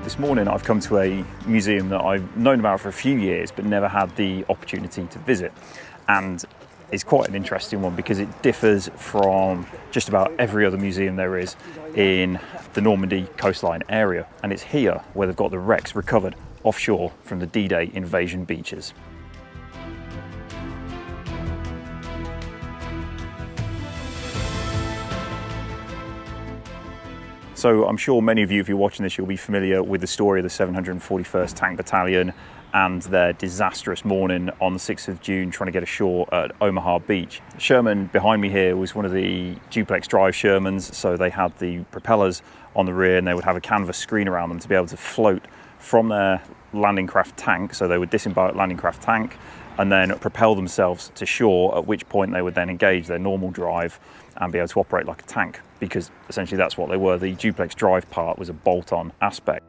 This morning I've come to a museum that I've known about for a few years but never had the opportunity to visit, and it's quite an interesting one because it differs from just about every other museum there is in the Normandy coastline area, and it's here where they've got the wrecks recovered offshore from the D-Day invasion beaches. So I'm sure many of you, if you're watching this, you'll be familiar with the story of the 741st Tank Battalion and their disastrous morning on the 6th of June trying to get ashore at Omaha Beach. Sherman behind me here was one of the duplex drive Shermans, so they had the propellers on the rear and they would have a canvas screen around them to be able to float from their landing craft tank. So they would disembark landing craft tank and then propel themselves to shore, at which point they would then engage their normal drive and be able to operate like a tank, because essentially that's what they were. The duplex drive part was a bolt-on aspect.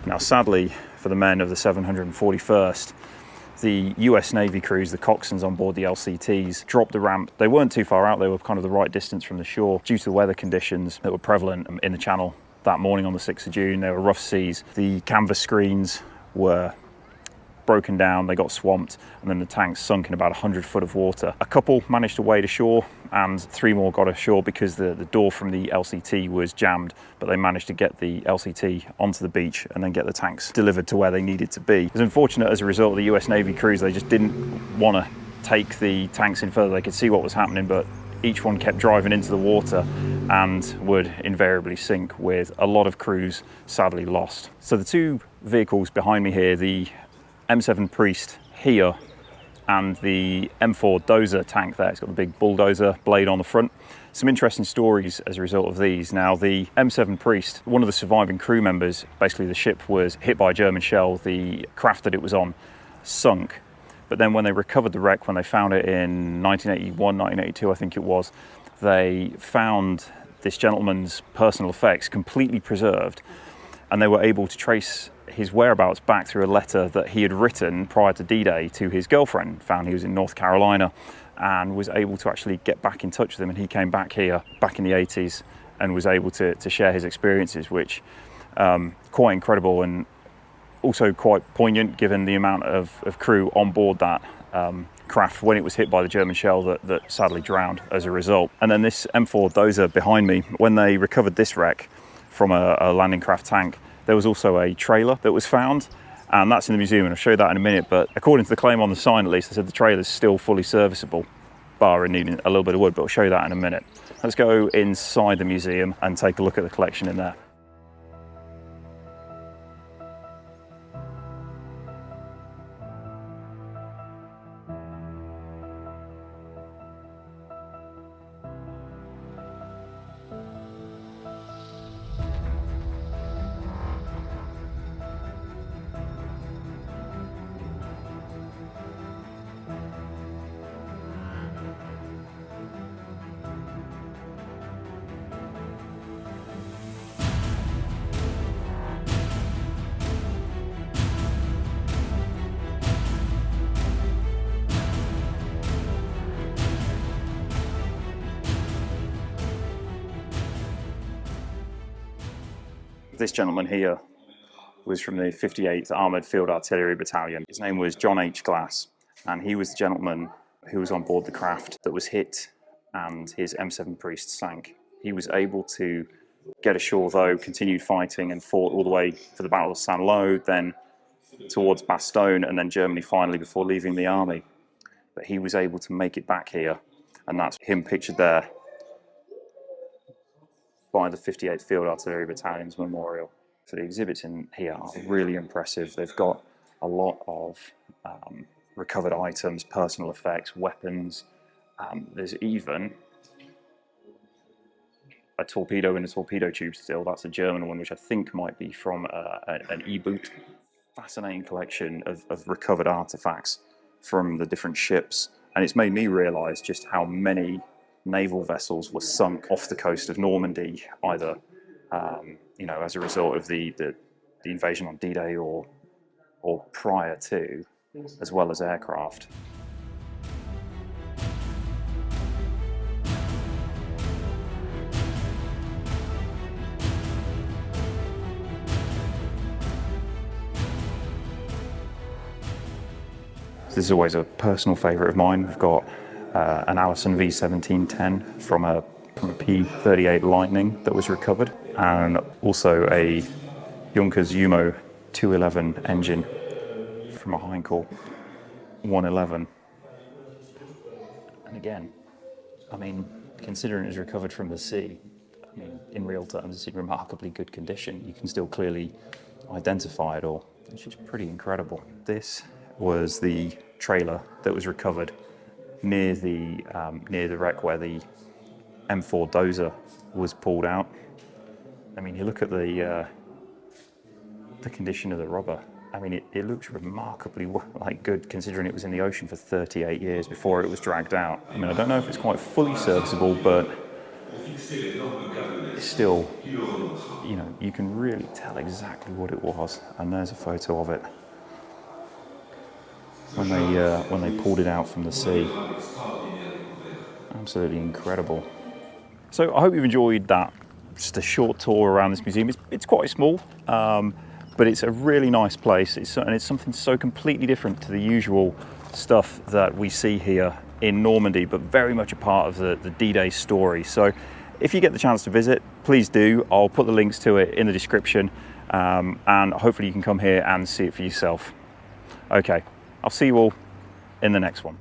Now, sadly for the men of the 741st, the US Navy crews, the coxswains on board the LCTs, dropped the ramp. They weren't too far out, they were kind of the right distance from the shore. Due to the weather conditions that were prevalent in the channel that morning on the 6th of June, there were rough seas. The canvas screens were broken down, they got swamped, and then the tanks sunk in about 100 foot of water. A couple managed to wade ashore and 3 more got ashore because the door from the LCT was jammed, but they managed to get the LCT onto the beach and then get the tanks delivered to where they needed to be. It was unfortunate as a result of the US Navy crews, they just didn't want to take the tanks in further. They could see what was happening, but each one kept driving into the water and would invariably sink, with a lot of crews sadly lost. So the 2 vehicles behind me here, the M7 Priest here and the M4 Dozer tank there, it's got the big bulldozer blade on the front. Some interesting stories as a result of these. Now, the M7 Priest, one of the surviving crew members, basically the ship was hit by a German shell, the craft that it was on sunk, but then when they recovered the wreck, when they found it in 1981, 1982 I think it was, they found this gentleman's personal effects completely preserved, and they were able to trace his whereabouts back through a letter that he had written prior to D-Day to his girlfriend. Found he was in North Carolina and was able to actually get back in touch with him, and he came back here back in the 80s and was able to share his experiences, which quite incredible and also quite poignant given the amount of crew on board that craft when it was hit by the German shell that sadly drowned as a result. And then this M4 Dozer behind me, when they recovered this wreck from a landing craft tank, there was also a trailer that was found, and that's in the museum, and I'll show you that in a minute. But according to the claim on the sign, at least, they said the trailer's still fully serviceable, bar needing a little bit of wood, but I'll show you that in a minute. Let's go inside the museum and take a look at the collection in there. This gentleman here was from the 58th Armoured Field Artillery Battalion. His name was John H. Glass, and he was the gentleman who was on board the craft that was hit and his M7 Priest sank. He was able to get ashore though, continued fighting and fought all the way for the Battle of Saint-Lô, then towards Bastogne, and then Germany finally before leaving the army. But he was able to make it back here, and that's him pictured there by the 58th Field Artillery Battalion's memorial. So the exhibits in here are really impressive. They've got a lot of recovered items, personal effects, weapons. There's even a torpedo in a torpedo tube still. That's a German one, which I think might be from an E-boot. Fascinating collection of recovered artifacts from the different ships. And it's made me realise just how many naval vessels were sunk off the coast of Normandy, either you know, as a result of the invasion on D-Day or prior to, as well as aircraft. This is always a personal favourite of mine. We've got an Allison V710 from a P-38 Lightning that was recovered, and also a Junkers Umo 211 engine from a Heinkel 111. And again, I mean, considering it was recovered from the sea, I mean, in real terms, it's in remarkably good condition. You can still clearly identify it all, which is pretty incredible. This was the trailer that was recovered near the wreck where the M4 dozer was pulled out. I mean, you look at the condition of the rubber. I mean, it looks remarkably good, considering it was in the ocean for 38 years before it was dragged out. I mean, I don't know if it's quite fully serviceable, but it's still, you know, you can really tell exactly what it was. And there's a photo of it when they pulled it out from the sea. Absolutely incredible. So I hope you've enjoyed that. Just a short tour around this museum. It's quite small, but it's a really nice place. And it's something so completely different to the usual stuff that we see here in Normandy, but very much a part of the D-Day story. So if you get the chance to visit, please do. I'll put the links to it in the description, and hopefully you can come here and see it for yourself. Okay, I'll see you all in the next one.